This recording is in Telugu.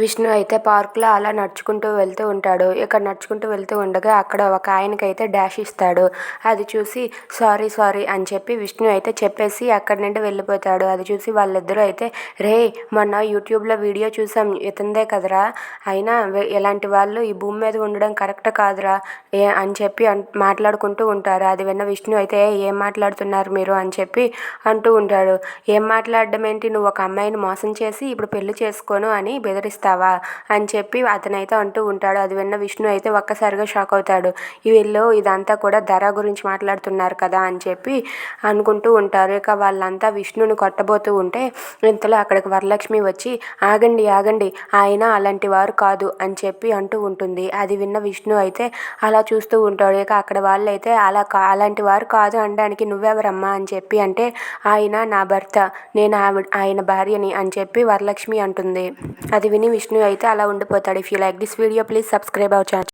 విష్ణు అయితే పార్క్లో అలా నడుచుకుంటూ వెళ్తూ ఉంటాడు. ఇక్కడ నడుచుకుంటూ వెళ్తూ ఉండగా అక్కడ ఒక ఆయనకైతే డాష్ ఇస్తాడు. అది చూసి సారీ సారీ అని చెప్పి విష్ణు అయితే చెప్పేసి అక్కడి నుండి వెళ్ళిపోతాడు. అది చూసి వాళ్ళిద్దరూ అయితే రే మొన్న యూట్యూబ్లో వీడియో చూసాం ఇతందే కదరా, అయినా ఇలాంటి వాళ్ళు ఈ భూమి మీద ఉండడం కరెక్ట్ కాదురా అని చెప్పి మాట్లాడుకుంటూ ఉంటారు. అది విన్న విష్ణు అయితే ఏం మాట్లాడుతున్నారు మీరు అని చెప్పి అంటూ ఉంటాడు. ఏం మాట్లాడడం ఏంటి, నువ్వు ఒక అమ్మాయిని మోసం చేసి ఇప్పుడు పెళ్లి చేసుకోను అని బెదిరిస్తావా అని చెప్పి అతనైతే అంటూ ఉంటాడు. అది విన్న విష్ణు అయితే ఒక్కసారిగా షాక్ అవుతాడు. వీళ్ళు ఇదంతా కూడా ధర గురించి మాట్లాడుతున్నారు కదా అని చెప్పి అనుకుంటూ ఉంటారు. ఇక వాళ్ళంతా విష్ణుని కొట్టబోతూ ఉంటే ఇంతలో అక్కడికి వరలక్ష్మి వచ్చి ఆగండి ఆగండి, ఆయన అలాంటి వారు కాదు అని చెప్పి అంటూ ఉంటుంది. అది విన్న విష్ణు అయితే అలా చూస్తూ ఉంటాడు. ఇక అక్కడ వాళ్ళైతే అలాంటి వారు కాదు అనడానికి నువ్వెవరమ్మా అని చెప్పి అంటే ఆయన నా భర్త, నేను ఆయన భార్యని అని చెప్పి వరలక్ష్మి అంటుంది. అది విని విష్ణు అయితే అలా ఉండిపోతాడు. If you like this video please subscribe our channel.